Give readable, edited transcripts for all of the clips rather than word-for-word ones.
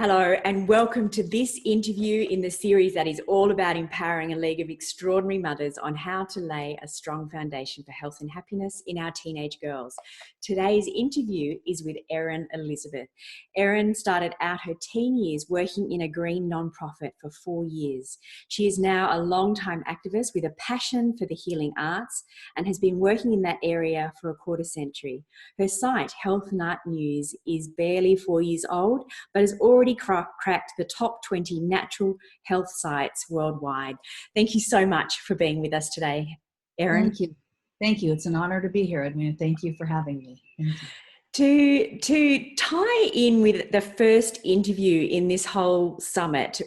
Hello and welcome to this interview in the series that is all about empowering a league of extraordinary mothers on how to lay a strong foundation for health and happiness in our teenage girls. Today's interview is with Erin Elizabeth. Erin started out her teen years working in a green nonprofit for 4 years. She is now a long-time activist with a passion for the healing arts and has been working in that area for a quarter century. Her site, Health and Art News, is barely 4 years old, but has already cracked the top 20 natural health sites worldwide. Thank you so much for being with us today, Erin. Thank you. Thank you. It's an honor to be here, Edwina. Thank you for having me. Thank you. To tie in with the first interview in this whole summit,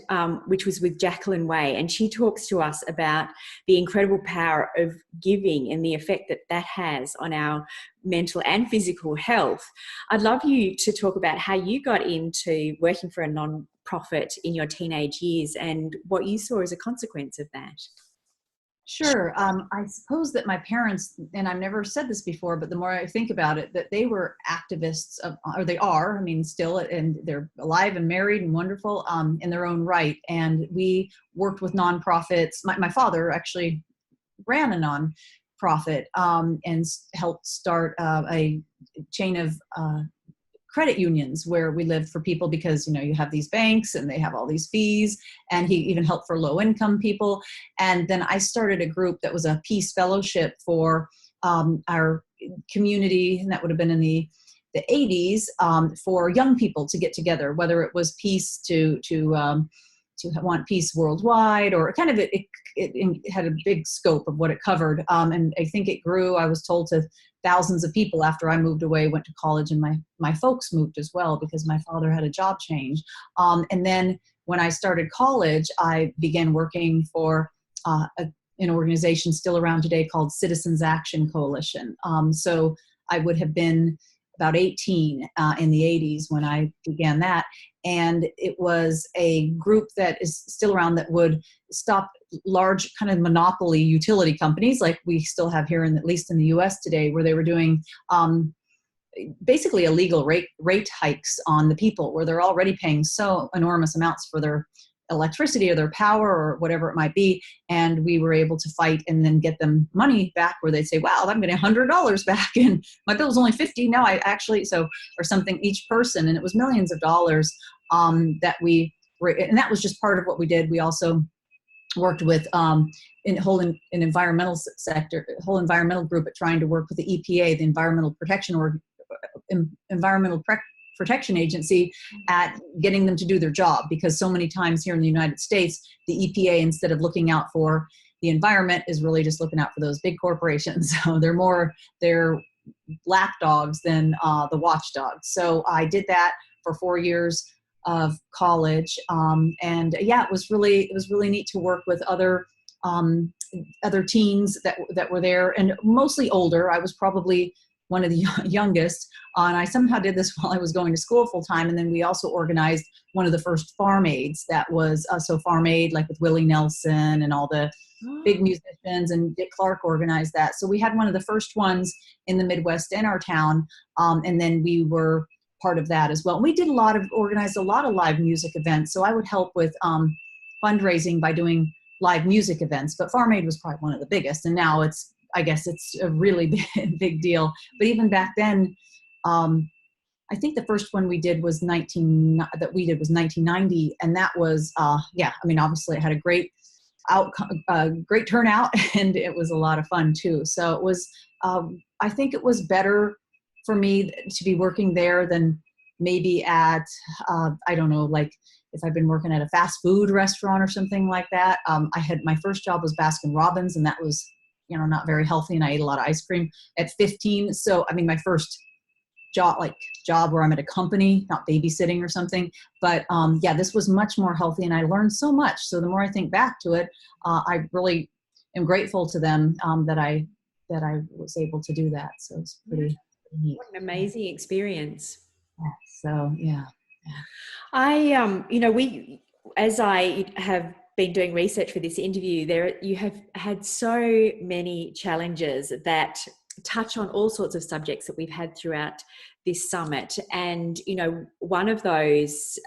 which was with Jacqueline Way, and she talks to us about the incredible power of giving and the effect that that has on our mental and physical health. I'd love you to talk about how you got into working for a non-profit in your teenage years and what you saw as a consequence of that. Sure. I suppose that my parents, and I've never said this before, but the more I think about it, that they were activists, or they are, still, and they're alive and married and wonderful in their own right. And we worked with nonprofits. My father actually ran a nonprofit and helped start a chain of credit unions where we lived for people because, you have these banks and they have all these fees, and he even helped for low income people. And then I started a group that was a peace fellowship for our community, and that would have been in the 80s, for young people to get together, whether it was peace to want peace worldwide, or kind of it had a big scope of what it covered. And I think it grew, I was told, to thousands of people after I moved away, went to college, and my folks moved as well because my father had a job change. And then when I started college, I began working for an organization still around today called Citizens Action Coalition. So I would have been about 18 in the 80s when I began that. And it was a group that is still around that would stop large kind of monopoly utility companies like we still have here, at least in the US today, where they were doing basically illegal rate hikes on the people, where they're already paying so enormous amounts for their electricity or their power or whatever it might be. And we were able to fight and then get them money back, where they'd say, wow, I'm getting $100 back and my bill was only $50. Now I actually, or something each person. And it was millions of dollars that we were, and that was just part of what we did. We also worked with in environmental sector, whole environmental group at trying to work with the EPA, the Environmental Protection Agency, at getting them to do their job, because so many times here in the United States, the EPA, instead of looking out for the environment, is really just looking out for those big corporations. So they're lapdogs than the watchdogs. So I did that for 4 years of college, and yeah, it was really neat to work with other teens that were there, and mostly older. I was probably one of the youngest, and I somehow did this while I was going to school full time. And then we also organized one of the first farm aids that was so Farm Aid, like with Willie Nelson and all the big musicians, and Dick Clark organized that. So we had one of the first ones in the Midwest in our town, and then we were part of that as well. And we did organized a lot of live music events. So I would help with fundraising by doing live music events, but Farm Aid was probably one of the biggest. And now I guess it's a really big deal. But even back then, I think the first one we did was 1990. And that was, obviously it had a great great turnout, and it was a lot of fun too. So it was, I think it was better for me to be working there than maybe at, I don't know, like if I've been working at a fast food restaurant or something like that. My first job was Baskin Robbins, and that was, not very healthy, and I ate a lot of ice cream at 15. So, my first job where I'm at a company, not babysitting or something. But this was much more healthy, and I learned so much. So the more I think back to it, I really am grateful to them that I was able to do that. So it's pretty neat. What an amazing experience. Yeah, so yeah. As I have been doing research for this interview, you have had so many challenges that touch on all sorts of subjects that we've had throughout this summit. And, you know, one of those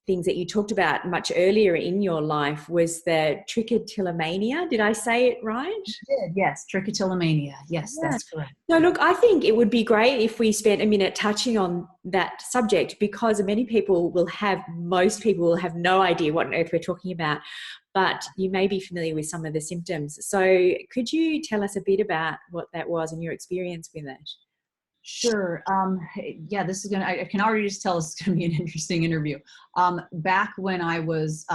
things that you talked about much earlier in your life was the Trichotillomania. Did I say it right? You did, yes. Trichotillomania. Yes, Yeah. that's correct. So look, I think it would be great if we spent a minute touching on that subject, because most people will have no idea what on earth we're talking about, but you may be familiar with some of the symptoms. So could you tell us a bit about what that was and your experience with it? Sure. Yeah, I can already just tell it's going to be an interesting interview. Back when I was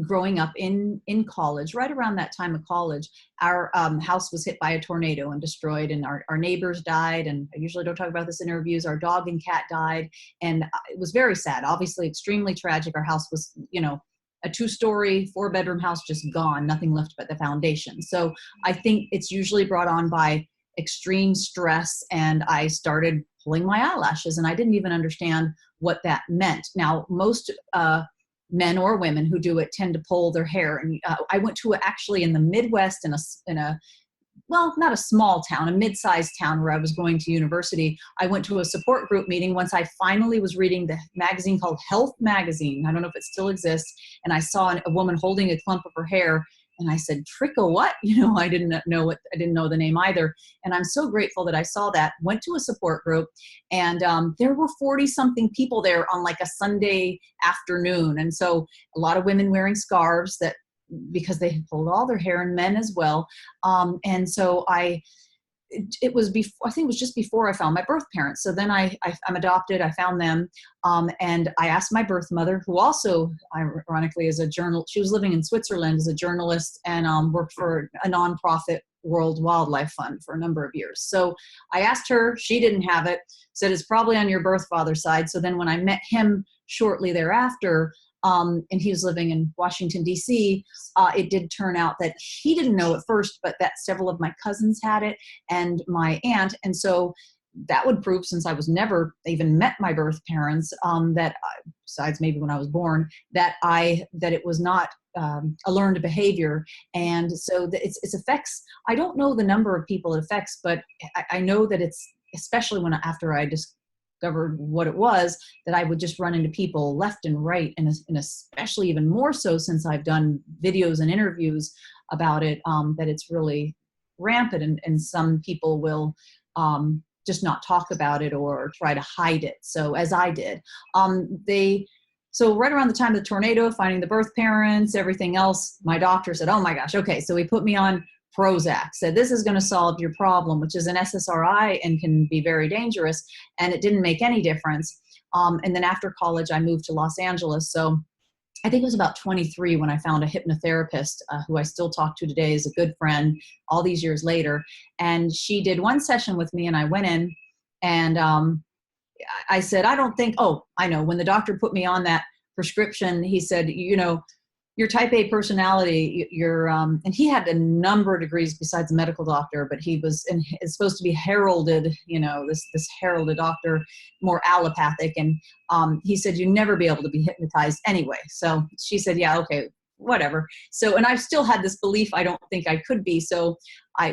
growing up in college, right around that time of college, our house was hit by a tornado and destroyed, and our neighbors died. And I usually don't talk about this in interviews. Our dog and cat died. And it was very sad, obviously extremely tragic. Our house was, you know, a 2-story, 4-bedroom house, just gone, nothing left but the foundation. So I think it's usually brought on by extreme stress, and I started pulling my eyelashes, and I didn't even understand what that meant. Now, most men or women who do it tend to pull their hair, and I went to actually in the Midwest in a well, not a small town, a mid-sized town where I was going to university. I went to a support group meeting once I finally was reading the magazine called Health Magazine. I don't know if it still exists. And I saw a woman holding a clump of her hair. And I said, Tricho what? You know, I didn't know the name either. And I'm so grateful that I saw that, went to a support group, and there were 40-something people there on like a Sunday afternoon. And so a lot of women wearing scarves because they had pulled all their hair, and men as well. And so it was before, I think it was just before I found my birth parents. So then I'm adopted. I found them. And I asked my birth mother, who also ironically is she was living in Switzerland as a journalist, and worked for a nonprofit World Wildlife Fund for a number of years. So I asked her, she didn't have it, said it's probably on your birth father's side. So then when I met him shortly thereafter, and he was living in Washington, D.C., it did turn out that he didn't know at first, but that several of my cousins had it, and my aunt. And so that would prove, since I was never even met my birth parents, besides maybe when I was born, that it was not a learned behavior. And so its effects, I don't know the number of people it affects, but I know that it's, especially after I discovered what it was, that I would just run into people left and right, and especially even more so since I've done videos and interviews about it, that it's really rampant, and some people will just not talk about it or try to hide it. So as I did, so right around the time of the tornado, finding the birth parents, everything else, my doctor said, oh my gosh, okay. So he put me on Prozac, said this is going to solve your problem, which is an SSRI and can be very dangerous. And it didn't make any difference. And then after college, I moved to Los Angeles. So I think it was about 23 when I found a hypnotherapist who I still talk to today, is a good friend all these years later. And she did one session with me, and I went in, and I said, I don't think, oh, I know. When the doctor put me on that prescription, he said, you know, your type A personality, and he had a number of degrees besides a medical doctor, but he was, and is supposed to be heralded, you know, this heralded doctor, more allopathic. And he said, you'd never be able to be hypnotized anyway. So she said, yeah, okay, whatever. So, and I've still had this belief, I don't think I could be. So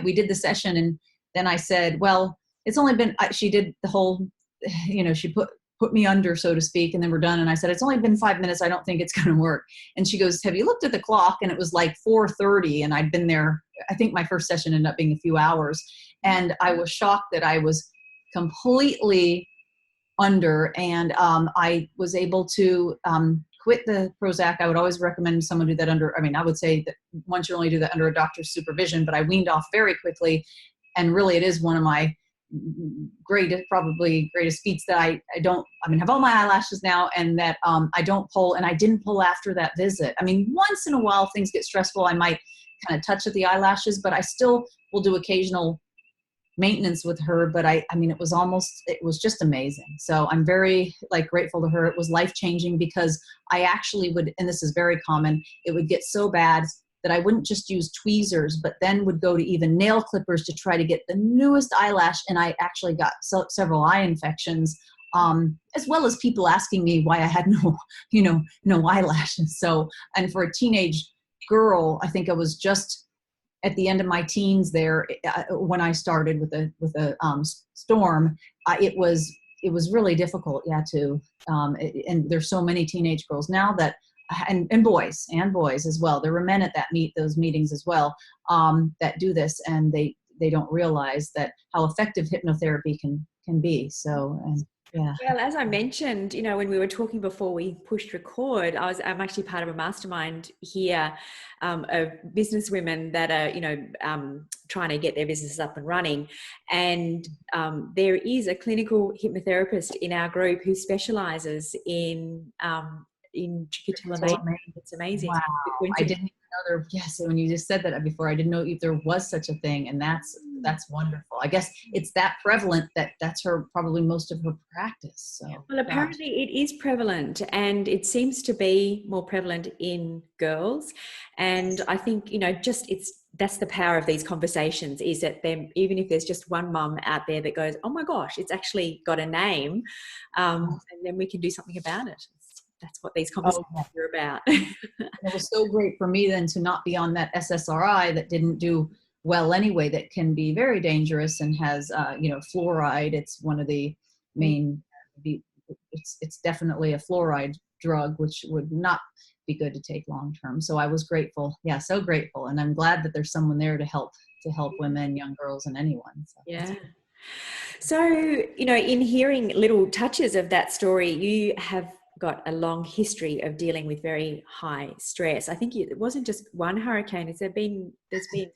we did the session, and then I said, well, it's only been, she did the whole, you know, she put me under, so to speak, and then we're done. And I said, it's only been 5 minutes. I don't think it's going to work. And she goes, have you looked at the clock? And it was like 4:30, and I'd been there. I think my first session ended up being a few hours. And I was shocked that I was completely under, and I was able to quit the Prozac. I would always recommend someone do that I would say that one should only do that under a doctor's supervision, but I weaned off very quickly. And really, it is one of my probably greatest feats that I have all my eyelashes now, and that I don't pull, and I didn't pull after that visit. I mean, once in a while things get stressful, I might kind of touch at the eyelashes, but I still will do occasional maintenance with her. But it was just amazing. So I'm very grateful to her. It was life-changing, because I actually would, and this is very common, it would get so bad that I wouldn't just use tweezers, but then would go to even nail clippers to try to get the newest eyelash. And I actually got several eye infections, as well as people asking me why I had no eyelashes. So, and for a teenage girl, I think I was just at the end of my teens there, when I started with a storm, it was really difficult. Yeah, and there's so many teenage girls now that, and boys as well. There were men at those meetings as well, that do this, and they don't realize that how effective hypnotherapy can be. So, and yeah. Well, as I mentioned, when we were talking before we pushed record, I'm actually part of a mastermind here of businesswomen that are, trying to get their businesses up and running. And there is a clinical hypnotherapist in our group who specializes in Trichotillomania. It's amazing. Wow. I didn't even know there. Yes, when you just said that before, I didn't know if there was such a thing, and that's wonderful. I guess it's that prevalent that's probably most of her practice. So, well, apparently it is prevalent, and it seems to be more prevalent in girls. And I think that's the power of these conversations, is that even if there's just one mum out there that goes, oh my gosh, it's actually got a name, and then we can do something about it. That's what these conversations are about. It was so great for me then to not be on that SSRI that didn't do well anyway, that can be very dangerous and has, fluoride. It's one of the main, it's definitely a fluoride drug, which would not be good to take long-term. So I was grateful. Yeah, so grateful. And I'm glad that there's someone there to help women, young girls, and anyone. So yeah. So, in hearing little touches of that story, you have got a long history of dealing with very high stress. I think it wasn't just one hurricane. There's been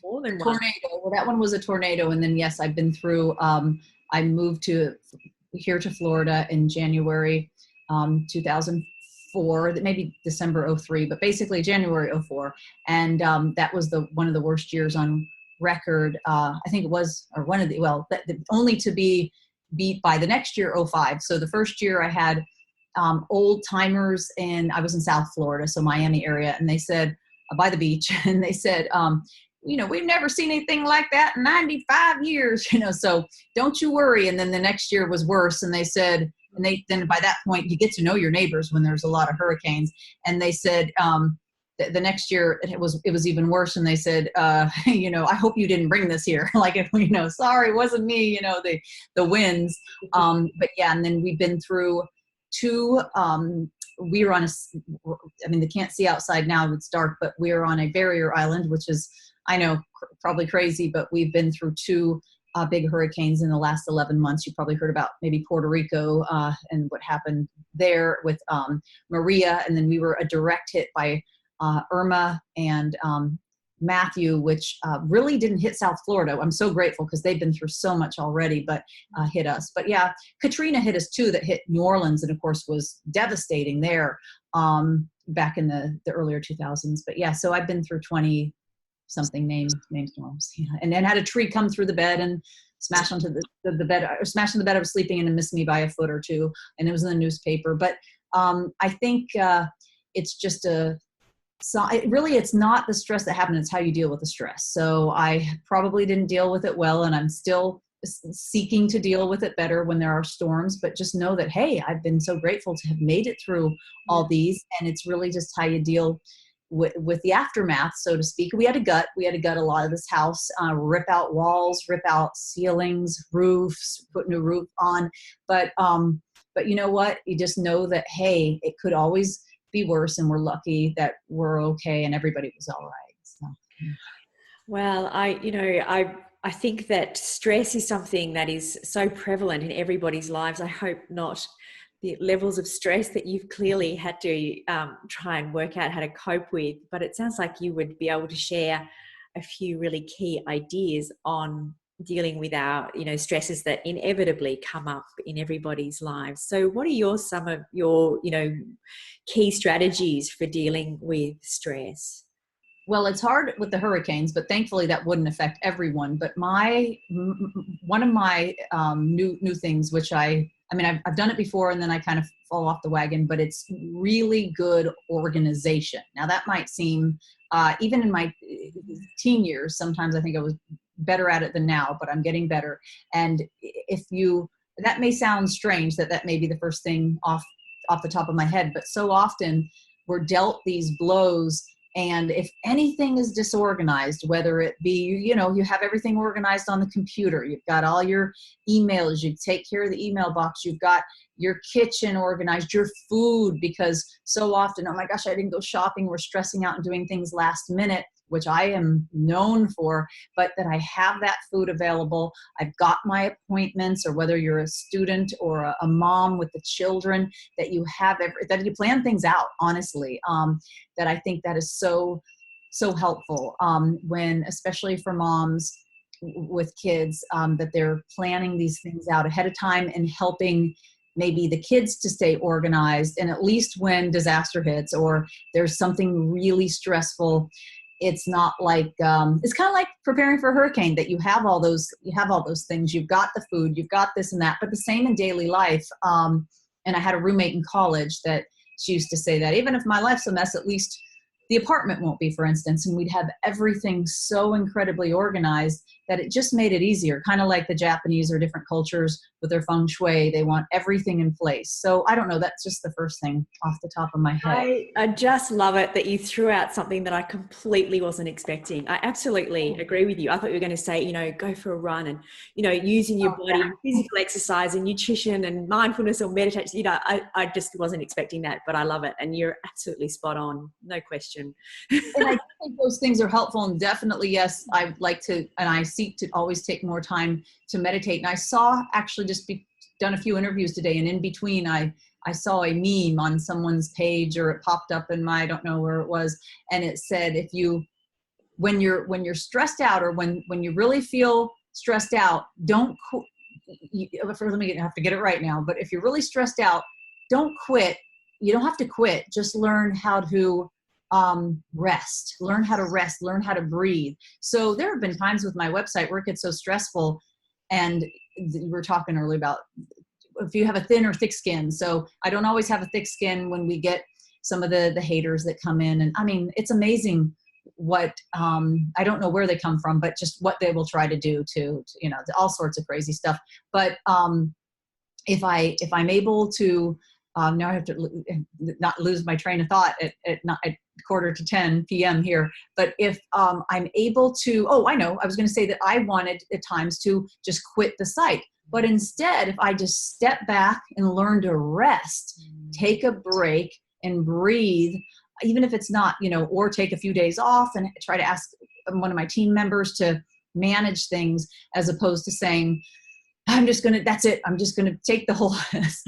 more than one. Tornado. Well, that one was a tornado. And then, yes, I've been through, I moved here to Florida in January 2004, maybe December 2003, but basically January 2004. And that was one of the worst years on record. I think it was, or one of only to be beat by the next year, 2005. So the first year I had old timers, and I was in South Florida, so Miami area, and they said, by the beach, and they said, we've never seen anything like that in 95 years, so don't you worry. And then the next year was worse, and they said, then by that point you get to know your neighbors when there's a lot of hurricanes, and they said the next year it was even worse, and they said, I hope you didn't bring this here. Like, sorry, it wasn't me, the winds. But yeah, and then we've been through two, we were on they can't see outside now, it's dark, but we're on a barrier island, which is, I know, probably crazy, but we've been through two big hurricanes in the last 11 months. You probably heard about maybe Puerto Rico and what happened there with Maria, and then we were a direct hit by Irma and Matthew, which really didn't hit South Florida. I'm so grateful because they've been through so much already, but hit us. But yeah, Katrina hit us too, that hit New Orleans, and of course was devastating there back in the earlier 2000s. But yeah, so I've been through 20 something named storms, and then had a tree come through the bed and smash onto the bed, or smash on the bed I was sleeping in and miss me by a foot or two, and it was in the newspaper. But I think it's just it's not the stress that happened, it's how you deal with the stress. So I probably didn't deal with it well, and I'm still seeking to deal with it better when there are storms. But just know that, hey, I've been so grateful to have made it through all these, and it's really just how you deal with the aftermath, so to speak. We had to gut a lot of this house, rip out walls, rip out ceilings, roofs, put new roof on. But you know what? You just know that, hey, it could always be worse, and we're lucky that we're okay and everybody was all right. So. Well, I think that stress is something that is so prevalent in everybody's lives. I hope not the levels of stress that you've clearly had to try and work out how to cope with, but it sounds like you would be able to share a few really key ideas on dealing with our, stresses that inevitably come up in everybody's lives. So what are some of your, key strategies for dealing with stress? Well, it's hard with the hurricanes, but thankfully that wouldn't affect everyone. But one of my new things, which I've done it before and then I kind of fall off the wagon, but it's really good organization. Now that might seem, even in my teen years, sometimes I think I was better at it than now, but I'm getting better. And that may sound strange that may be the first thing off the top of my head, but so often we're dealt these blows And if anything is disorganized, whether it be, you know, you have everything organized on the computer, you've got all your emails, you take care of the email box, you've got your kitchen organized, your food, because so often, oh my gosh, I didn't go shopping, we're stressing out and doing things last minute, which I am known for, but that I have that food available. I've got my appointments, or whether you're a student or a mom with the children, that you have that you plan things out, honestly. That I think that is so helpful when, especially for moms with kids, that they're planning these things out ahead of time and helping maybe the kids to stay organized. And at least when disaster hits or there's something really stressful, it's not like it's kind of like preparing for a hurricane, that you have all those things. You've got the food, you've got this and that, but the same in daily life. And I had a roommate in college that she used to say that even if my life's a mess, at least the apartment won't be, for instance. And we'd have everything so incredibly organized that it just made it easier. Kind of like the Japanese or different cultures with their feng shui, they want everything in place. So I don't know, that's just the first thing off the top of my head. I just love it that you threw out something that I completely wasn't expecting. I absolutely agree with you. I thought you were going to say, you know, go for a run and, you know, using your body, physical exercise and nutrition and mindfulness or meditation. You know, I just wasn't expecting that, but I love it. And you're absolutely spot on. No question. And I think those things are helpful, and definitely, yes, I like to, and I seek to always take more time to meditate. And I saw actually done a few interviews today, and in between I saw a meme on someone's page, or it popped up in my, I don't know where it was. And it said, when you're stressed out, or when you really feel stressed out, let me have to get it right now. But if you're really stressed out, don't quit. You don't have to quit. Just learn how to rest, learn how to breathe. So there have been times with my website where it gets so stressful, and we were talking earlier about if you have a thin or thick skin. So I don't always have a thick skin when we get some of the haters that come in. And I mean, it's amazing what, I don't know where they come from, but just what they will try to do to you know, all sorts of crazy stuff. But if I'm able to, now I have to not lose my train of thought at 9:45 p.m. here. But if I'm able to, I know, I was going to say that I wanted at times to just quit the site. But instead, if I just step back and learn to rest, take a break and breathe, even if it's not, you know, or take a few days off and try to ask one of my team members to manage things, as opposed to saying, that's it. I'm just going to take the whole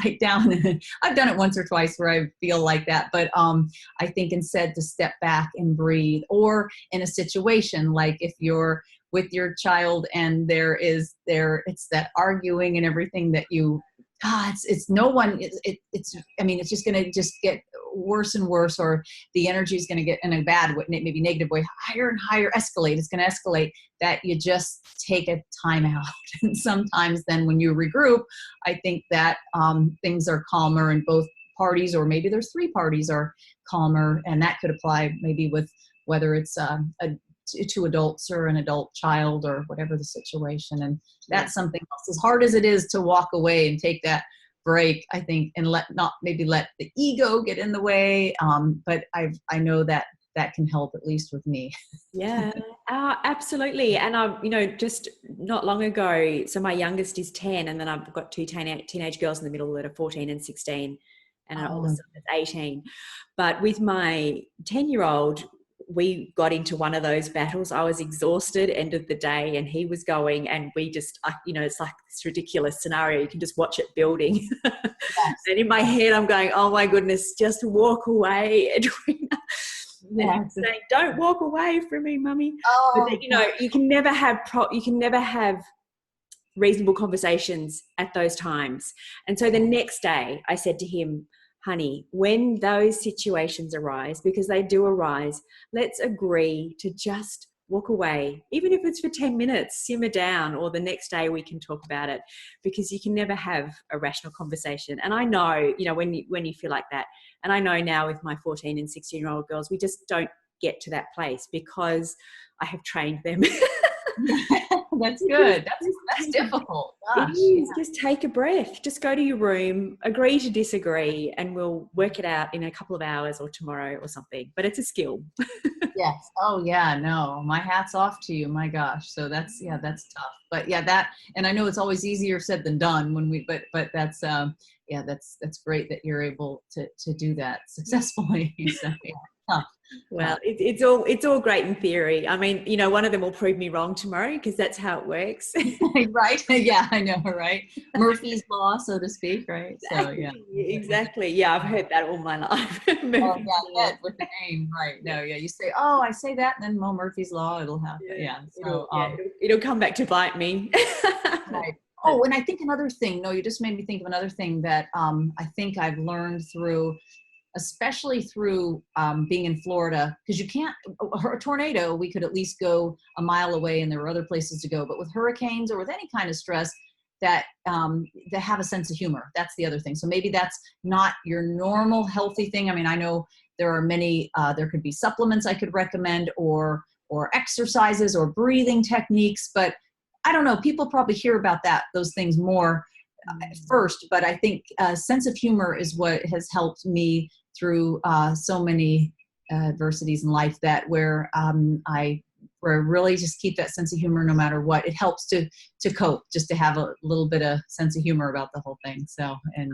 site down. I've done it once or twice where I feel like that. But I think instead to step back and breathe, or in a situation like if you're with your child and it's that arguing and everything that it's no one, I mean, it's just going to just get worse and worse, or the energy is going to get in a bad way, maybe negative way, higher and higher, escalate. It's going to escalate, that you just take a time out. And sometimes then when you regroup, I think that things are calmer in both parties, or maybe there's three parties are calmer. And that could apply maybe with whether it's two adults or an adult child, or whatever the situation. And that's something else. As hard as it is to walk away and take that break, I think, and let the ego get in the way. But I know that can help, at least with me. Yeah, absolutely. And you know, just not long ago, so my youngest is 10, and then I've got two teenage girls in the middle that are 14 and 16, and an older son that's 18. But with my 10-year-old, we got into one of those battles. I was exhausted end of the day, and he was going, and we just, you know, it's like this ridiculous scenario. You can just watch it building. Yes. And in my head, I'm going, oh my goodness, just walk away, Edwina. Yes. Saying, don't walk away from me, mummy. But then, you know, you can never have reasonable conversations at those times. And so the next day I said to him, honey, when those situations arise, because they do arise, let's agree to just walk away, even if it's for 10 minutes, simmer down, or the next day we can talk about it, because you can never have a rational conversation. And I know, you know, when you feel like that, and I know now with my 14 and 16-year-old girls, we just don't get to that place because I have trained them. That's good. That's difficult. It Gosh. is. Just take a breath. Just go to your room, agree to disagree, and we'll work it out in a couple of hours or tomorrow or something. But it's a skill. Yes. Oh yeah, no. My hat's off to you. My gosh. So that's tough. But yeah, and I know it's always easier said than done but that's that's great that you're able to do that successfully. So yeah, tough. Well, it's all great in theory. I mean, one of them will prove me wrong tomorrow because that's how it works. Right. Yeah, I know, right? Murphy's law, so to speak, right? So yeah. Exactly. Yeah, I've heard that all my life. Oh yeah, with the name, right? No, yeah. You say, oh, I say that, and then Murphy's law, it'll happen. Yeah. So it'll come back to bite me. Right. Oh, and I think another thing. No, you just made me think of another thing that I think I've learned through, especially through being in Florida, because you can't, a tornado, we could at least go a mile away and there were other places to go. But with hurricanes or with any kind of stress, that have a sense of humor. That's the other thing. So maybe that's not your normal healthy thing. I mean, I know there are many, there could be supplements I could recommend or exercises or breathing techniques, but I don't know, people probably hear about those things more first, but I think a sense of humor is what has helped me through so many adversities in life, that where I really just keep that sense of humor no matter what. It helps to cope, just to have a little bit of sense of humor about the whole thing. So, and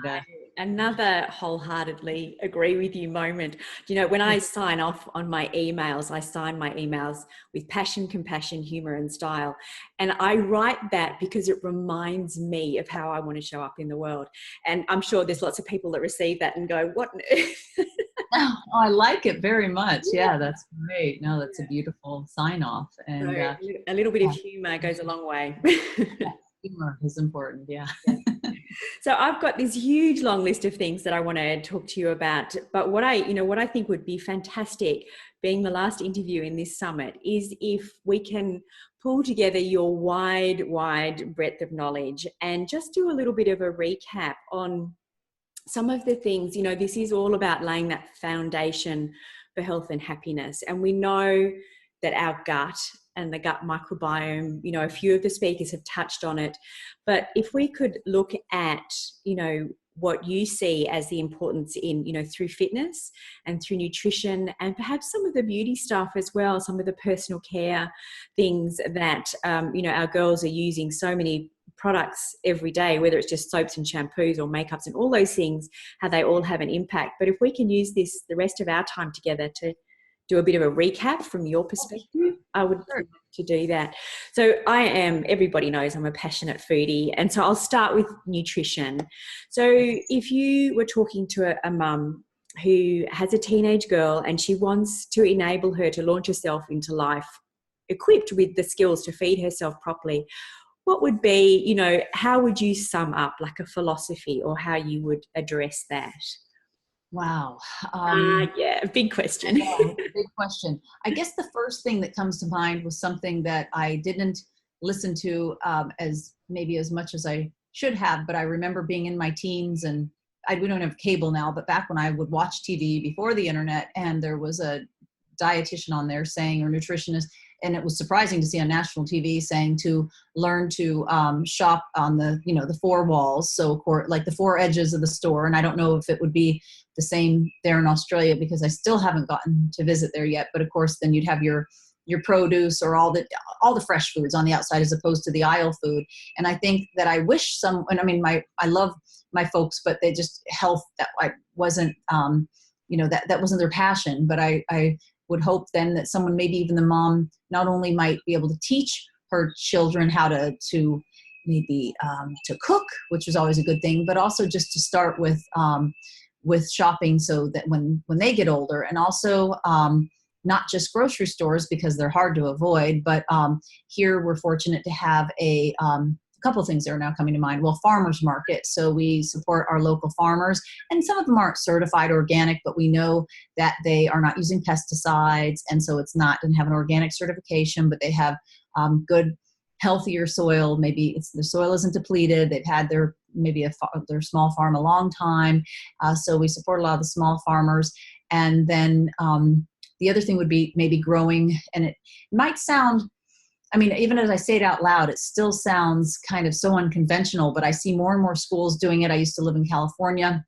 another wholeheartedly agree with you moment. When I sign off on my emails, I sign my emails with passion, compassion, humor, and style. And I write that because it reminds me of how I want to show up in the world. And I'm sure there's lots of people that receive that and go, what on earth? Oh, I like it very much. Yeah, that's great. No, that's a beautiful sign off. And so a little bit of humor goes a long way. Humor is important. Yeah. So I've got this huge long list of things that I want to talk to you about. But what I think would be fantastic, being the last interview in this summit, is if we can pull together your wide breadth of knowledge and just do a little bit of a recap on some of the things. This is all about laying that foundation for health and happiness. And we know that our gut and the gut microbiome, a few of the speakers have touched on it. But if we could look at, what you see as the importance in, through fitness and through nutrition, and perhaps some of the beauty stuff as well, some of the personal care things that, our girls are using so many products every day, whether it's just soaps and shampoos or makeups and all those things, how they all have an impact. But if we can use this the rest of our time together to do a bit of a recap from your perspective, I would love to do that. So everybody knows I'm a passionate foodie, and so I'll start with nutrition. So if you were talking to a mum who has a teenage girl and she wants to enable her to launch herself into life equipped with the skills to feed herself properly, what would be, how would you sum up like a philosophy or how you would address that? Wow. Yeah, big question. Big question. I guess the first thing that comes to mind was something that I didn't listen to as much as I should have, but I remember being in my teens, and we don't have cable now, but back when I would watch TV before the internet, and there was a dietitian on there saying, or nutritionist, and it was surprising to see on national TV saying to learn to shop on the four walls. So like the four edges of the store. And I don't know if it would be the same there in Australia, because I still haven't gotten to visit there yet. But of course, then you'd have your produce or all the fresh foods on the outside as opposed to the aisle food. And I think that I wish I love my folks, but they just health that I wasn't, that wasn't their passion. But I would hope then that someone, maybe even the mom, not only might be able to teach her children how to maybe to cook, which was always a good thing, but also just to start with shopping, so that when they get older, and also not just grocery stores because they're hard to avoid, but here we're fortunate to have a couple of things that are now coming to mind. Well, farmers market. So we support our local farmers, and some of them aren't certified organic, but we know that they are not using pesticides. And so doesn't have an organic certification, but they have good, healthier soil. Maybe the soil isn't depleted. They've had their small farm a long time. So we support a lot of the small farmers. And then the other thing would be maybe growing, and it might sound I mean, even as I say it out loud, it still sounds kind of so unconventional, but I see more and more schools doing it. I used to live in California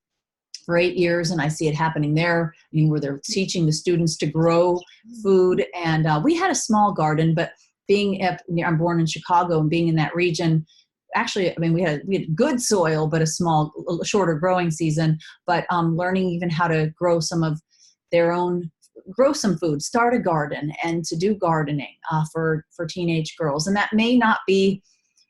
for 8 years, and I see it happening there, I mean, where they're teaching the students to grow food. And we had a small garden, but I'm born in Chicago, and being in that region, actually, I mean, we had good soil, but a shorter growing season. But learning even how to grow grow some food, start a garden, and to do gardening for teenage girls. And that may not be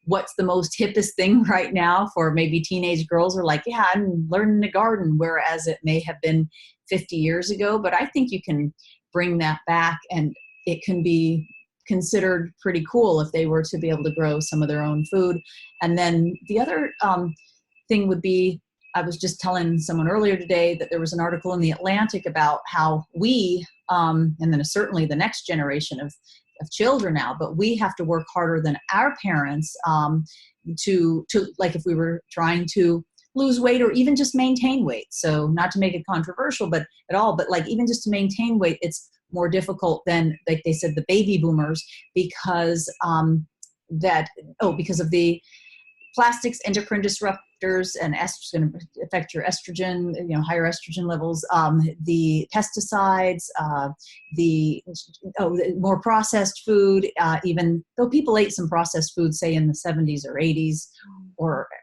what's the most hippest thing right now for maybe teenage girls are like, yeah, I'm learning to garden, whereas it may have been 50 years ago. But I think you can bring that back, and it can be considered pretty cool if they were to be able to grow some of their own food. And then the other thing would be, I was just telling someone earlier today that there was an article in the Atlantic about how we, and then certainly the next generation of children now, but we have to work harder than our parents to like if we were trying to lose weight or even just maintain weight. So not to make it controversial, but at all, but like even just to maintain weight, it's more difficult than, like they said, the baby boomers, because because of the plastics, endocrine disruptors, and estrogen affect your estrogen, higher estrogen levels, the pesticides, the more processed food, even though people ate some processed food, say in the 70s or 80s,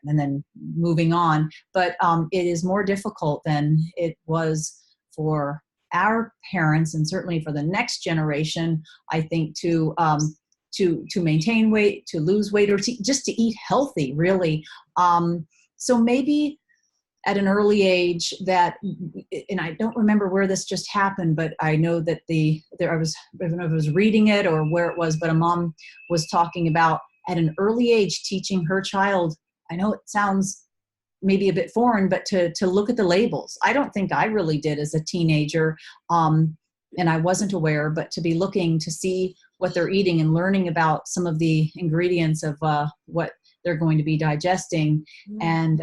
and then moving on. But it is more difficult than it was for our parents, and certainly for the next generation, I think, to maintain weight, to lose weight, or just to eat healthy, really. So maybe at an early age and I don't remember where this just happened, but I know that I don't know if I was reading it or where it was, but a mom was talking about at an early age teaching her child, I know it sounds maybe a bit foreign, but to look at the labels. I don't think I really did as a teenager, and I wasn't aware, but to be looking to see what they're eating and learning about some of the ingredients of what they're going to be digesting. And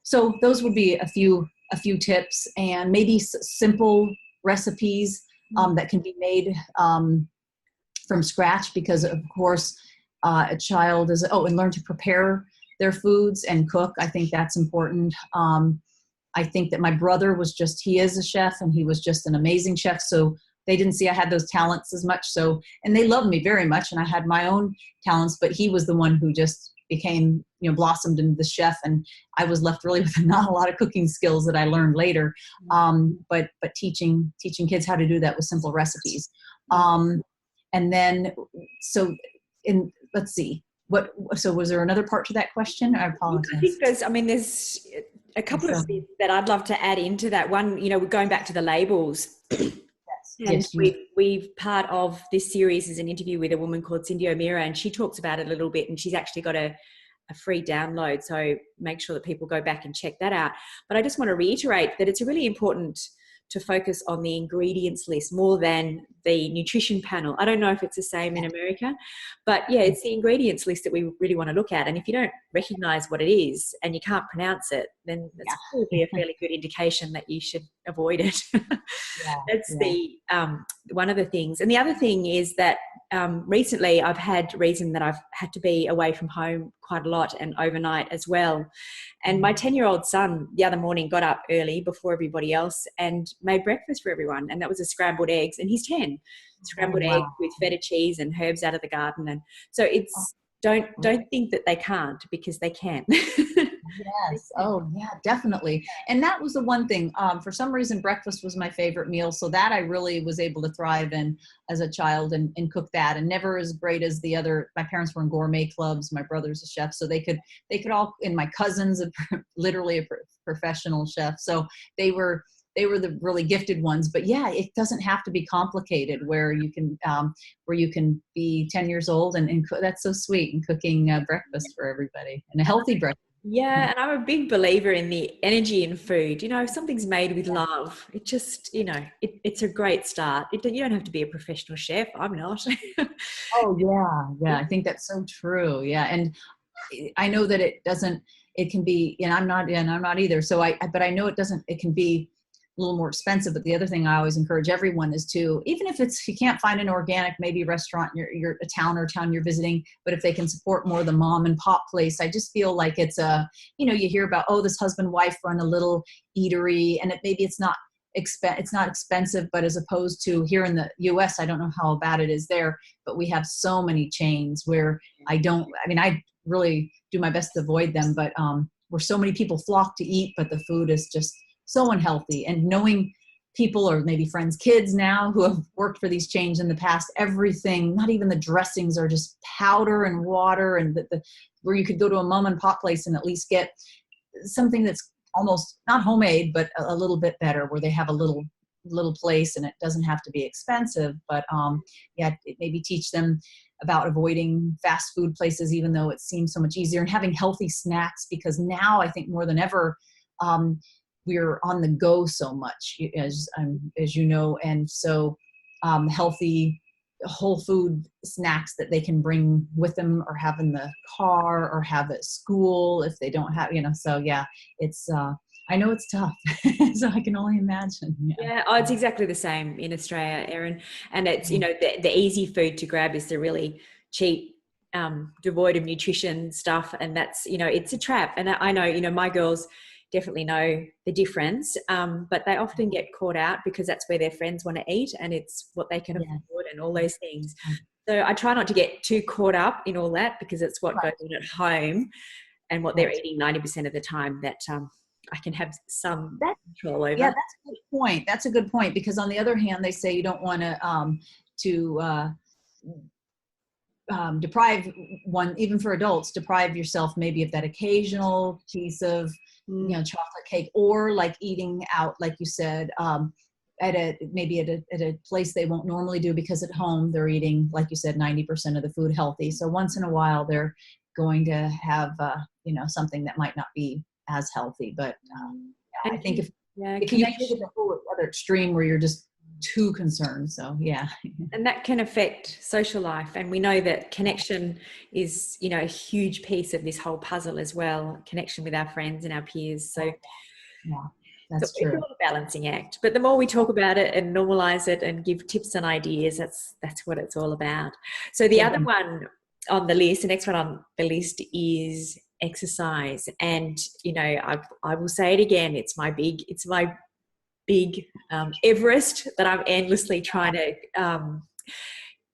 so those would be a few tips, and maybe simple recipes that can be made from scratch, because of course a child and learn to prepare their foods and cook. I think that's important. I think that my brother he is a chef, and he was just an amazing chef. So they didn't see I had those talents as much. So, and they loved me very much, and I had my own talents, but he was the one who just became, blossomed into the chef. And I was left really with not a lot of cooking skills that I learned later. But teaching kids how to do that with simple recipes. And then, let's see. So was there another part to that question? I apologize. I think there's a couple of things that I'd love to add into that. One, we're going back to the labels. And we've part of this series is an interview with a woman called Cindy O'Meara, and she talks about it a little bit, and she's actually got a free download. So make sure that people go back and check that out. But I just want to reiterate that it's really important to focus on the ingredients list more than the nutrition panel. I don't know if it's the same in America, but yeah, it's the ingredients list that we really want to look at. And if you don't recognize what it is and you can't pronounce it, then that's probably a fairly good indication that you should avoid it. That's the one of the things. And the other thing is that recently I've had reason that I've had to be away from home quite a lot and overnight as well. And my 10-year-old son the other morning got up early before everybody else and made breakfast for everyone. And that was a scrambled eggs, and he's 10. Scrambled eggs with feta cheese and herbs out of the garden. And so it's, don't think that they can't, because they can. Yes. Oh, yeah, definitely. And that was the one thing. For some reason, breakfast was my favorite meal. So that I really was able to thrive in as a child and cook that. And never as great as the other. My parents were in gourmet clubs. My brother's a chef, so they could all. And my cousin's literally a professional chef. So they were the really gifted ones. But yeah, it doesn't have to be complicated, where you can be 10 years old and cook. That's so sweet, and cooking breakfast for everybody, and a healthy breakfast. Yeah, and I'm a big believer in the energy in food. If something's made with love, it just, it's a great start. You don't have to be a professional chef. I'm not. Oh, yeah. I think that's so true. Yeah, and I know that it can be, and I'm not either. So but I know it doesn't. It can be little more expensive. But the other thing I always encourage everyone is to, even if you can't find an organic, maybe restaurant in your a town you're visiting, but if they can support more the mom and pop place, I just feel like it's you hear about, oh, this husband wife run a little eatery, and maybe it's not expensive, but as opposed to here in the US, I don't know how bad it is there, but we have so many chains where I really do my best to avoid them, but where so many people flock to eat, but the food is just so unhealthy. And knowing people, or maybe friends' kids now who have worked for these chains in the past, everything, not even the dressings, are just powder and water, and where you could go to a mom and pop place and at least get something that's almost not homemade, but a little bit better, where they have a little place and it doesn't have to be expensive. But maybe teach them about avoiding fast food places, even though it seems so much easier, and having healthy snacks, because now I think more than ever, we're on the go so much, as you know, and so healthy whole food snacks that they can bring with them, or have in the car, or have at school if they don't have, so yeah, it's I know it's tough. So I can only imagine. Oh, it's exactly the same in Australia, Erin. And it's, the easy food to grab is the really cheap, devoid of nutrition stuff. And that's, it's a trap. And I know, my girls definitely know the difference, but they often get caught out because that's where their friends want to eat, and it's what they can afford and all those things. So I try not to get too caught up in all that, because it's what goes on at home and what they're eating 90% of the time that I can have some control over. Yeah, that's a good point. That's a good point, because on the other hand, they say you don't want to deprive one, even for adults, deprive yourself maybe of that occasional piece of chocolate cake, or like eating out, like you said, at a place they won't normally do, because at home they're eating, like you said, 90% of the food healthy. So once in a while they're going to have something that might not be as healthy. But I think if it can make it the whole other extreme where you're just too concerned. So yeah. And that can affect social life. And we know that connection is, a huge piece of this whole puzzle as well. Connection with our friends and our peers. So yeah, that's true. It's all a balancing act. But the more we talk about it and normalize it and give tips and ideas, that's what it's all about. So the other one on the list, the next one on the list is exercise. And I will say it again, it's my big Everest that I'm endlessly trying to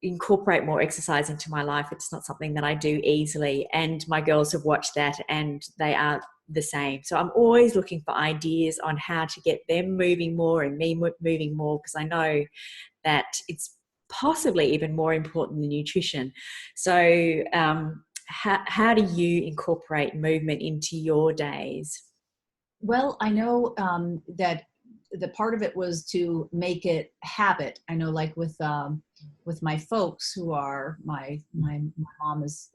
incorporate more exercise into my life. It's not something that I do easily, and my girls have watched that and they are the same. So I'm always looking for ideas on how to get them moving more and me moving more, because I know that it's possibly even more important than nutrition. So how do you incorporate movement into your days? Well, I know that the part of it was to make it habit. I know, like with my folks, who are my mom is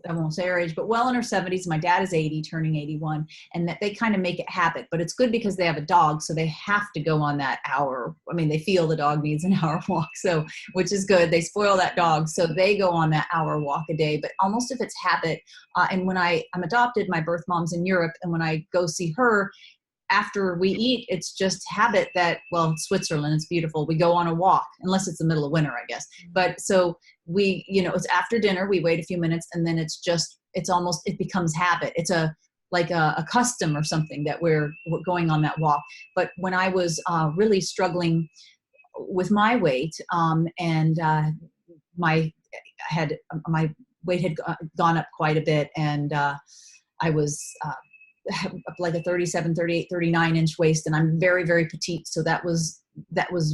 I won't say her age, but well in her 70s. My dad is 80, turning 81, and that they kind of make it habit. But it's good because they have a dog, so they have to go on that hour. I mean, they feel the dog needs an hour walk, so which is good. They spoil that dog, so they go on that hour walk a day. But almost if it's habit, and when I'm adopted, my birth mom's in Europe, and when I go see her, after we eat, it's just habit that, well, Switzerland, it's beautiful. We go on a walk, unless it's the middle of winter, I guess. But so we, it's after dinner, we wait a few minutes, and then it becomes habit. It's like a custom or something that we're going on that walk. But when I was really struggling with my weight, and my weight had gone up quite a bit, and I was like a 37, 38, 39 inch waist, and I'm very, very petite. So that was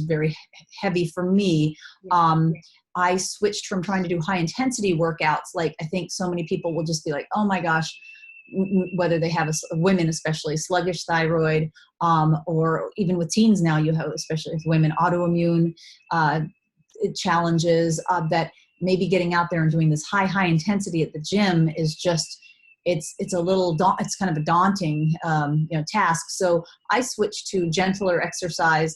very heavy for me. I switched from trying to do high intensity workouts. Like, I think so many people will just be like, oh my gosh, whether they have women, especially sluggish thyroid, or even with teens now, you have, especially with women, autoimmune challenges, that maybe getting out there and doing this high intensity at the gym is just, it's kind of a daunting, task. So I switched to gentler exercise,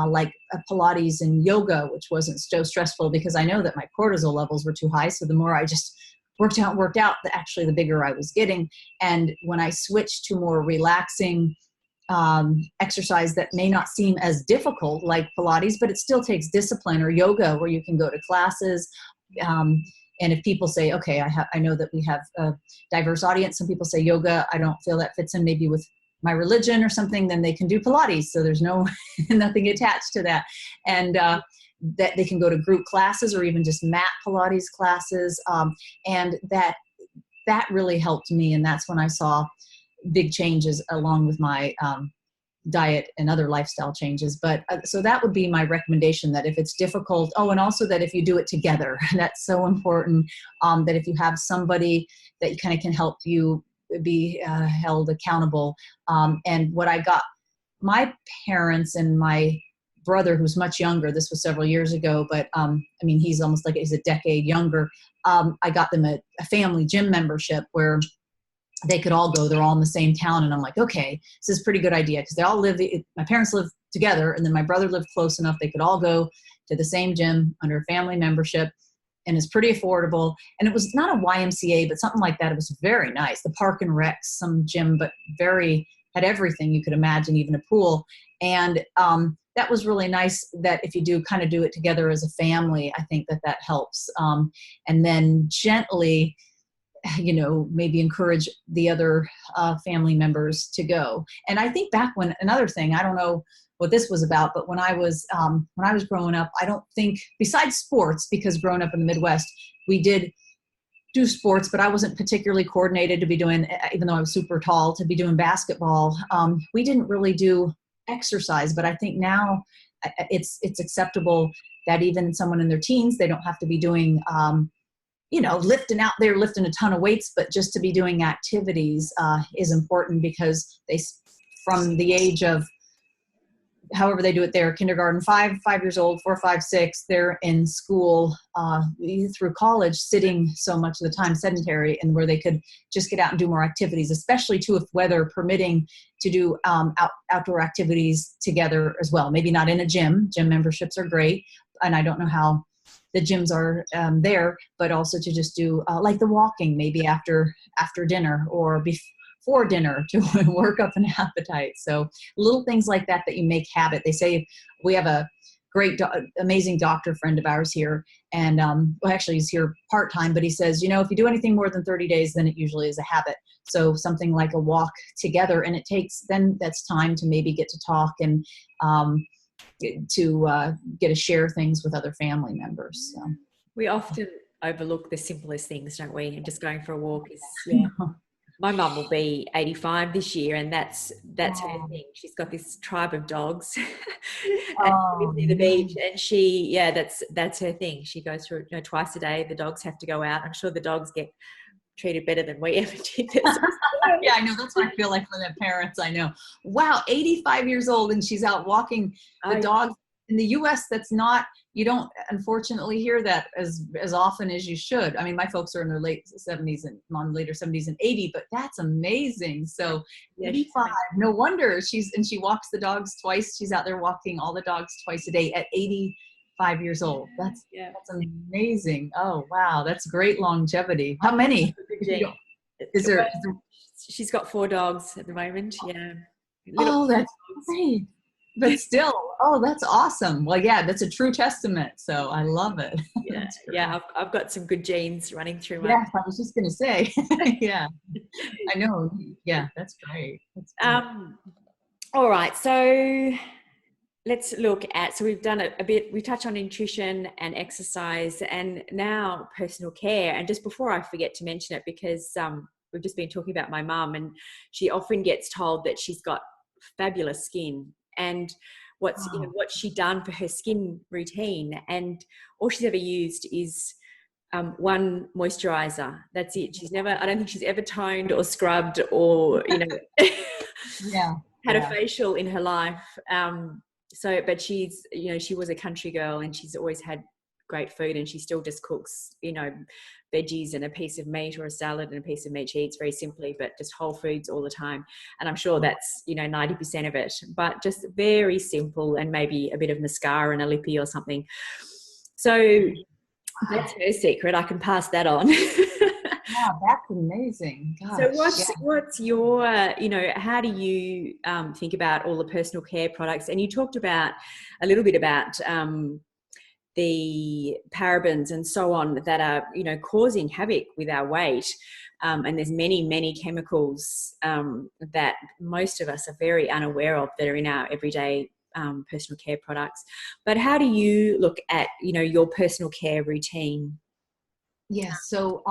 like Pilates and yoga, which wasn't so stressful, because I know that my cortisol levels were too high. So the more I just worked out, actually the bigger I was getting. And when I switched to more relaxing exercise that may not seem as difficult like Pilates, but it still takes discipline, or yoga where you can go to classes. And if people say, okay, I know that we have a diverse audience. Some people say yoga, I don't feel that fits in maybe with my religion or something, then they can do Pilates. So there's no, nothing attached to that. And that they can go to group classes or even just mat Pilates classes. And that really helped me. And that's when I saw big changes along with my diet and other lifestyle changes. But so that would be my recommendation, that if it's difficult, and also that if you do it together, that's so important, that if you have somebody that kind of can help you be held accountable. And what I got, my parents and my brother, who's much younger, this was several years ago, but I mean, he's a decade younger. I got them a family gym membership where they could all go. They're all in the same town. And I'm like, okay, this is a pretty good idea, because they all my parents live together, and then my brother lived close enough. They could all go to the same gym under a family membership, and it's pretty affordable. And it was not a YMCA, but something like that. It was very nice. The Park and Rec, some gym, but had everything you could imagine, even a pool. And that was really nice, that if you do kind of do it together as a family, I think that helps. And then gently, maybe encourage the other family members to go. And I think back when, another thing, I don't know what this was about, but when I was growing up, I don't think, besides sports, because growing up in the Midwest, we did do sports, but I wasn't particularly coordinated to be doing, even though I was super tall, to be doing basketball. We didn't really do exercise, but I think now it's acceptable that even someone in their teens, they don't have to be doing lifting a ton of weights, but just to be doing activities is important, because from the age of however they do it there, kindergarten, 5 years old, 4, 5, 6, they're in school through college, sitting so much of the time, sedentary, and where they could just get out and do more activities, especially too, if weather permitting, to do outdoor activities together as well. Maybe not in a gym. Gym memberships are great, and I don't know how the gyms are there, but also to just do like the walking, maybe after dinner or before dinner, to work up an appetite. So little things like that you make habit. They say, we have a great, amazing doctor friend of ours here, and actually he's here part-time, but he says, if you do anything more than 30 days, then it usually is a habit. So something like a walk together, and that's time to maybe get to talk and to get to share things with other family members. So we often overlook the simplest things, don't we? And just going for a walk is, yeah. My mum will be 85 this year, and that's her thing. She's got this tribe of dogs and she lives near the beach, and that's her thing. She goes through it twice a day. The dogs have to go out. I'm sure the dogs get treated better than we ever did. Yeah, I know. That's what I feel like for the parents. I know. Wow, 85 years old, and she's out walking the dogs. In the U.S., you don't unfortunately hear that as often as you should. I mean, my folks are in their late 70s and mom later 70s and 80, but that's amazing. So 85, no wonder she walks the dogs twice. She's out there walking all the dogs twice a day at 85 years old. That's amazing. Oh, wow. That's great longevity. How many? She's got 4 dogs at the moment. Yeah. That's great. But still, that's awesome. Well, yeah, that's a true testament. So I love it. Yeah. I've got some good genes running through my. Yeah, I was just going to say. Yeah, I know. Yeah, that's great. All right. So let's look at, so we've done a bit, we touched on nutrition and exercise, and now personal care. And just before I forget to mention it, because we've just been talking about my mum, and she often gets told that she's got fabulous skin, and what's she done for her skin routine, and all she's ever used is one moisturizer. That's it. I don't think she's ever toned or scrubbed or had a facial in her life. But she's she was a country girl, and she's always had great food, and she still just cooks veggies and a piece of meat or a salad and a piece of meat. She eats very simply, but just whole foods all the time. And I'm sure that's 90% of it, but just very simple, and maybe a bit of mascara and a lippy or something. So that's her secret. I can pass that on. that's amazing. So Gosh. what's your, how do you think about all the personal care products? And you talked about a little bit about the parabens and so on that are, causing havoc with our weight. And there's many, many chemicals that most of us are very unaware of that are in our everyday personal care products. But how do you look at, your personal care routine? Yes. So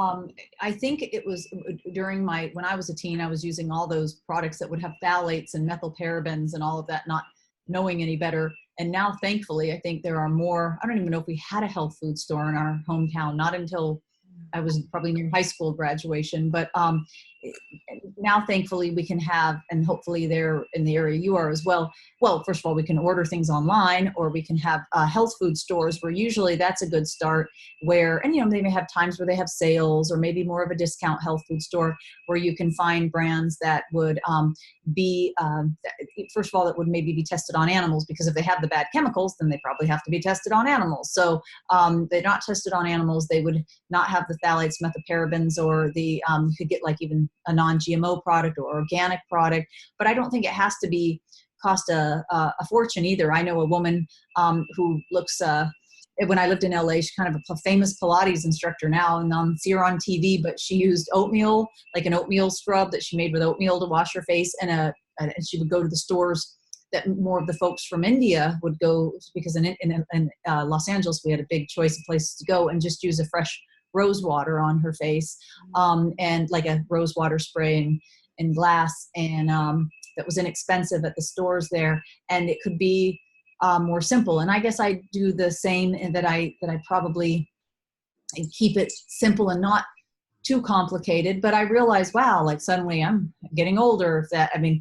I think it was when I was a teen, I was using all those products that would have phthalates and methylparabens and all of that, not knowing any better. And now, thankfully, I think there are more. I don't even know if we had a health food store in our hometown, not until I was probably near high school graduation. But now, thankfully, we can have, and hopefully they're in the area you are as well. Well, first of all, we can order things online, or we can have health food stores where usually that's a good start where, and they may have times where they have sales, or maybe more of a discount health food store where you can find brands that would be, first of all, that would maybe be tested on animals, because if they have the bad chemicals, then they probably have to be tested on animals. So they're not tested on animals. They would not have the phthalates, methylparabens, or you could get like even a non-GMO product or organic product, but I don't think it has to cost a fortune either. I know a woman who looks, when I lived in LA, she's kind of a famous Pilates instructor now, and see her on TV, but she used oatmeal, like an oatmeal scrub that she made with oatmeal to wash her face, and she would go to the stores that more of the folks from India would go, because in Los Angeles, we had a big choice of places to go, and just use a fresh rose water on her face, and like a rose water spray in glass, and that was inexpensive at the stores there, and it could be more simple. And I guess I do the same, in that I probably keep it simple and not too complicated. But I realize, wow, like suddenly I'm getting older. I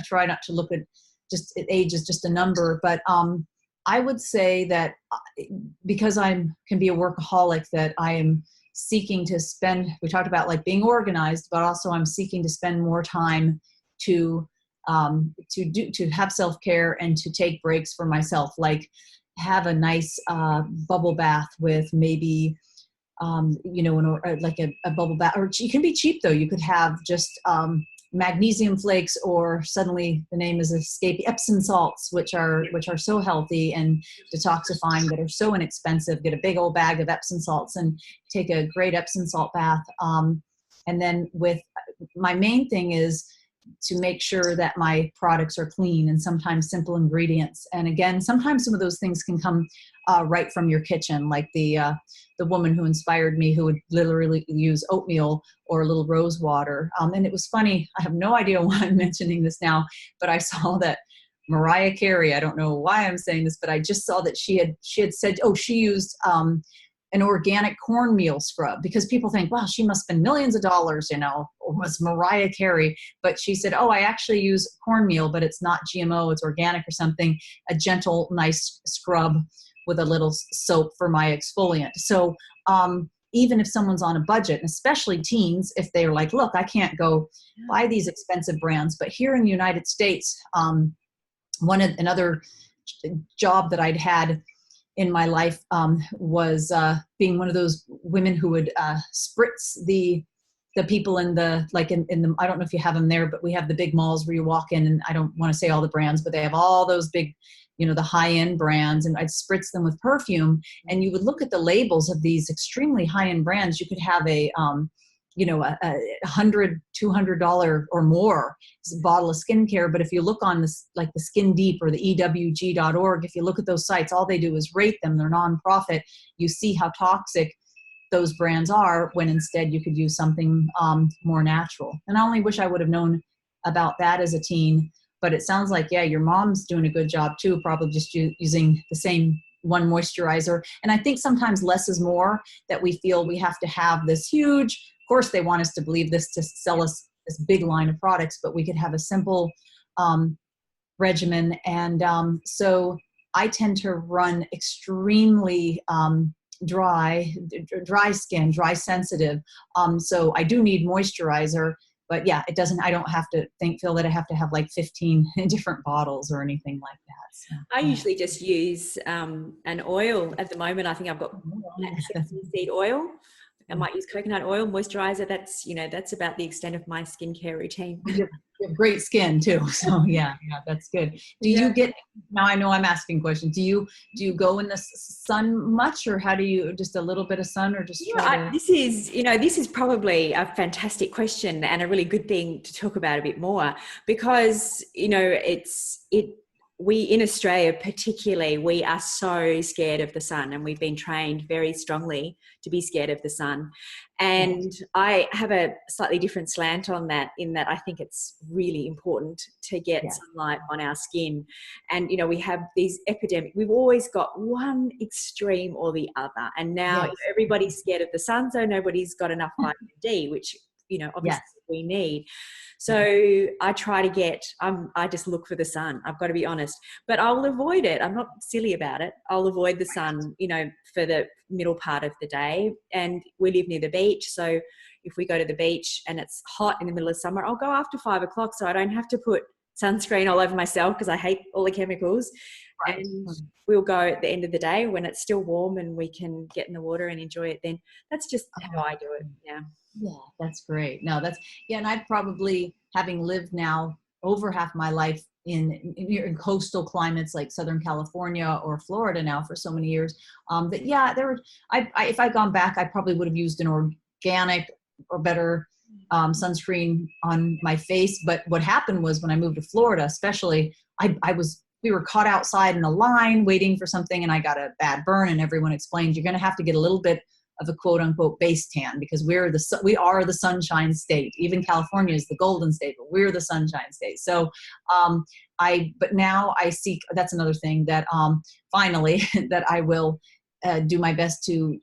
try not to look at just age as just a number, but I would say that because can be a workaholic, that I am seeking to spend, we talked about like being organized, but also I'm seeking to spend more time to have self-care and to take breaks for myself, like have a nice bubble bath with maybe, like a bubble bath, or it can be cheap though. You could have just magnesium flakes, or suddenly the name is escaping, Epsom salts, which are so healthy and detoxifying, that are so inexpensive. Get a big old bag of Epsom salts and take a great Epsom salt bath. And then my main thing is to make sure that my products are clean, and sometimes simple ingredients. And again, sometimes some of those things can come right from your kitchen, like the woman who inspired me, who would literally use oatmeal or a little rose water. And it was funny, I have no idea why I'm mentioning this now, but I saw that Mariah Carey, I don't know why I'm saying this, but I just saw that she had said, she used an organic cornmeal scrub, because people think, wow, she must spend millions of dollars, was Mariah Carey. But she said, I actually use cornmeal, but it's not GMO, it's organic or something, a gentle, nice scrub with a little soap for my exfoliant. So even if someone's on a budget, and especially teens, if they're like, look, I can't go buy these expensive brands, but here in the United States, another job that I'd had in my life was being one of those women who would spritz the people in the, I don't know if you have them there, but we have the big malls where you walk in, and I don't want to say all the brands, but they have all those big, the high-end brands, and I'd spritz them with perfume. And you would look at the labels of these extremely high-end brands. You could have a $100, $200 or more bottle of skincare. But if you look on this, like the Skin Deep or the EWG.org, if you look at those sites, all they do is rate them. They're nonprofit. You see how toxic those brands are, when instead you could use something more natural. And I only wish I would have known about that as a teen. But it sounds like, yeah, your mom's doing a good job too, probably just using the same one moisturizer. And I think sometimes less is more, that we feel we have to have this huge, of course they want us to believe this to sell us this big line of products, but we could have a simple regimen. And so I tend to run extremely dry skin, dry sensitive. So I do need moisturizer. But yeah, I don't have to feel that I have to have like 15 different bottles or anything like that. So, I usually just use an oil at the moment. I think I've got sesame seed oil. I might use coconut oil moisturizer. That's, that's about the extent of my skincare routine. You have great skin too. So yeah, that's good. Do you get, now I know I'm asking questions. Do you go in the sun much, or how do you, just a little bit of sun, or just this is probably a fantastic question and a really good thing to talk about a bit more, because, we in Australia particularly, we are so scared of the sun, and we've been trained very strongly to be scared of the sun. And I have a slightly different slant on that, in that I think it's really important to get sunlight on our skin. And, we have these epidemic, we've always got one extreme or the other. And now everybody's scared of the sun, so nobody's got enough vitamin D, which, obviously we need. So I try to get, I just look for the sun. I've got to be honest, but I'll avoid it. I'm not silly about it. I'll avoid the sun, for the middle part of the day. And we live near the beach. So if we go to the beach and it's hot in the middle of summer, I'll go after 5 o'clock, so I don't have to put sunscreen all over myself, because I hate all the chemicals. Right. And we'll go at the end of the day when it's still warm and we can get in the water and enjoy it. Then that's just how I do it. Yeah. Yeah, that's great. No, and I've probably, having lived now over half my life in coastal climates like Southern California or Florida now for so many years, if I'd gone back, I probably would have used an organic or better sunscreen on my face. But what happened was, when I moved to Florida, especially, we were caught outside in a line waiting for something, and I got a bad burn, and everyone explained, you're going to have to get a little bit of a quote unquote base tan, because we are the sunshine state. Even California is the golden state, but we're the sunshine state. So but now I seek, that's another thing that finally that I will do my best to.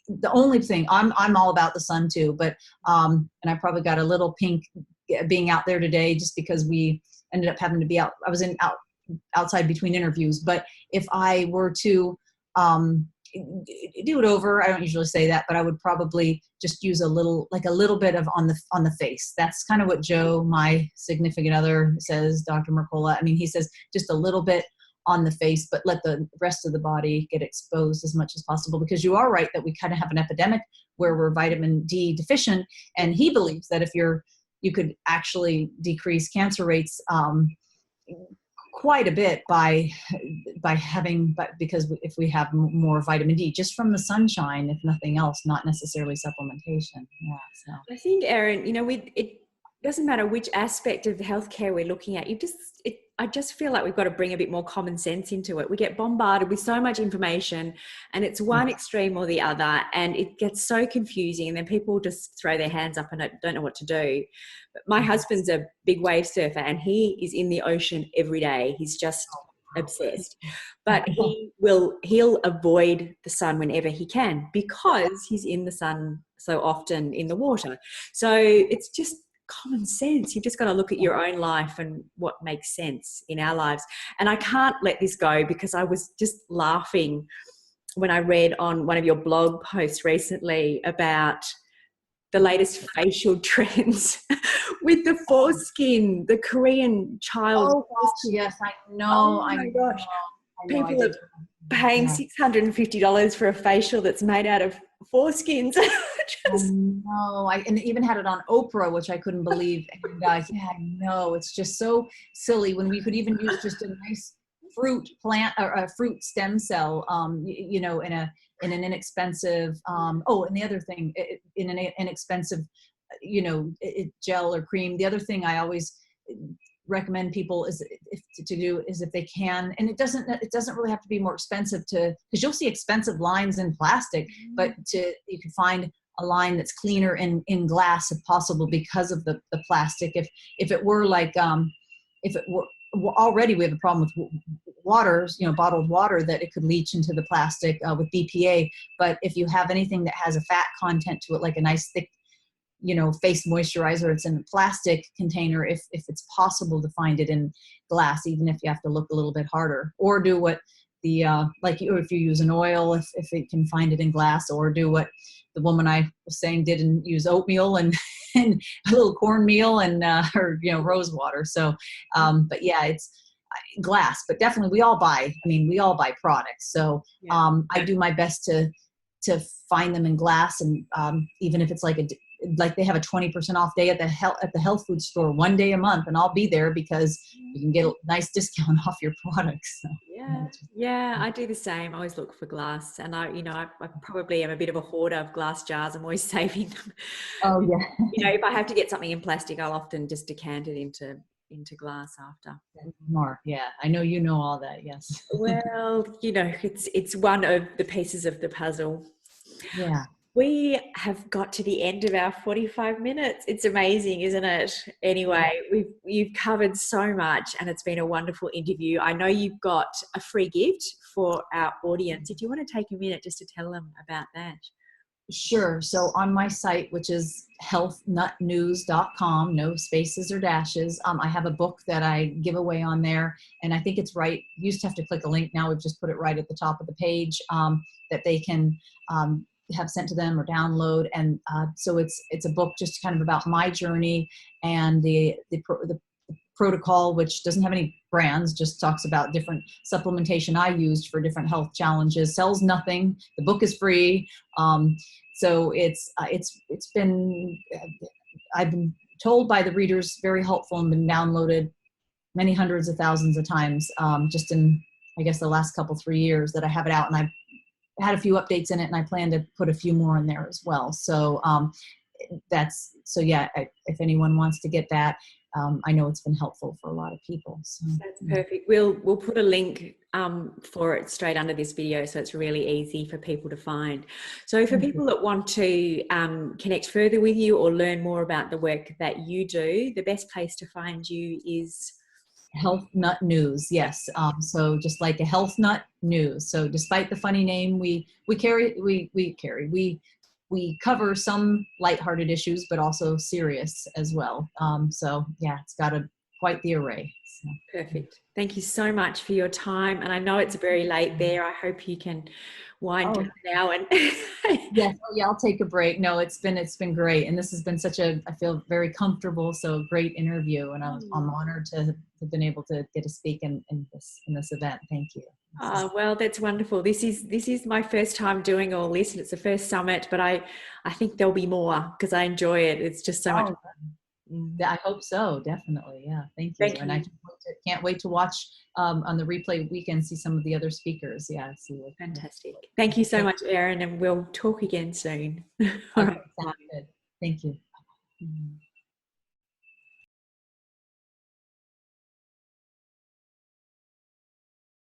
The only thing, I'm all about the sun too, but and I probably got a little pink being out there today, just because we ended up having to be out. I was outside between interviews, but if I were to do it over, I don't usually say that, but I would probably just use a little bit of on the face. That's kind of what Joe, my significant other, says, Dr. Mercola. I mean, he says just a little bit on the face, but let the rest of the body get exposed as much as possible, because you are right that we kind of have an epidemic where we're vitamin D deficient. And he believes that if you could actually decrease cancer rates quite a bit because if we have more vitamin D just from the sunshine, if nothing else, not necessarily supplementation. Yeah. So I think, Erin, it doesn't matter which aspect of healthcare we're looking at. I just feel like we've got to bring a bit more common sense into it. We get bombarded with so much information, and it's one extreme or the other, and it gets so confusing, and then people just throw their hands up and don't know what to do. But my husband's a big wave surfer, and he is in the ocean every day. He's just obsessed. But he'll avoid the sun whenever he can, because he's in the sun so often in the water. So it's just common sense. You've just got to look at your own life and what makes sense in our lives. And I can't let this go, because I was just laughing when I read on one of your blog posts recently about the latest facial trends with the foreskin, the Korean child. Oh gosh, yes, I know. Oh my gosh. People are paying $650 for a facial that's made out of foreskins. No, and even had it on Oprah, which I couldn't believe. And I know, it's just so silly when we could even use just a nice fruit plant or a fruit stem cell, in an inexpensive. And the other thing, in an inexpensive, gel or cream. The other thing I always recommend people is if they can, and it doesn't really have to be more expensive because you'll see expensive lines in plastic, but you can find a line that's cleaner in glass if possible, because of the plastic. If it were like if it were already, we have a problem with waters, bottled water, that it could leach into the plastic with BPA. But if you have anything that has a fat content to it, like a nice thick face moisturizer, it's in a plastic container, if it's possible to find it in glass, even if you have to look a little bit harder, or do what if you use an oil, if you can find it in glass, or do what the woman I was saying did and use oatmeal and a little cornmeal and rose water. So, but yeah, it's glass, but definitely we all buy products. So I do my best to to find them in glass, and even if it's like they have a 20% off day at the health food store one day a month, and I'll be there because you can get a nice discount off your products. So, yeah, I do the same. I always look for glass, and I probably am a bit of a hoarder of glass jars. I'm always saving them. Oh yeah. If I have to get something in plastic, I'll often just decant it into glass after. More, yeah. I know you know all that. Yes. Well, it's one of the pieces of the puzzle. Yeah. We have got to the end of our 45 minutes. It's amazing, isn't it? Anyway, you've covered so much, and it's been a wonderful interview. I know you've got a free gift for our audience. If you want to take a minute just to tell them about that. Sure. So on my site, which is healthnutnews.com, no spaces or dashes, I have a book that I give away on there. And I think it's right. You used to have to click a link. Now we've just put it right at the top of the page, that they can have sent to them or download. And so it's a book just kind of about my journey, and the protocol, which doesn't have any brands, just talks about different supplementation I used for different health challenges. Sells nothing. The book is free. So it's been, I've been told by the readers, very helpful, and been downloaded many hundreds of thousands of times, just in, I guess, the last 3 years that I have it out. And I've had a few updates in it, and I plan to put a few more in there as well. So if anyone wants to get that, I know it's been helpful for a lot of people. So that's perfect. We'll put a link for it straight under this video, so it's really easy for people to find. So for people that want to connect further with you or learn more about the work that you do, the best place to find you is Health Nut News. Yes. So just like a Health Nut News. So despite the funny name, we cover some lighthearted issues, but also serious as well. So yeah, it's got quite the array. So. Perfect. Thank you so much for your time. And I know it's very late there. I hope you can wind down now. And yes, I'll take a break. No, it's been great, and this has been I feel very comfortable. So great interview, and I'm honored to have been able to get to speak in this event. Thank you. Well, that's wonderful. This is my first time doing all this, and it's the first summit, but I think there'll be more because I enjoy it. It's just so much. I hope so. Definitely. Yeah. Thank you. And I can't wait to watch on the replay weekend, see some of the other speakers. Yeah. Fantastic. Thank you so much, Erin, and we'll talk again soon. All right. Sounds good. Thank you.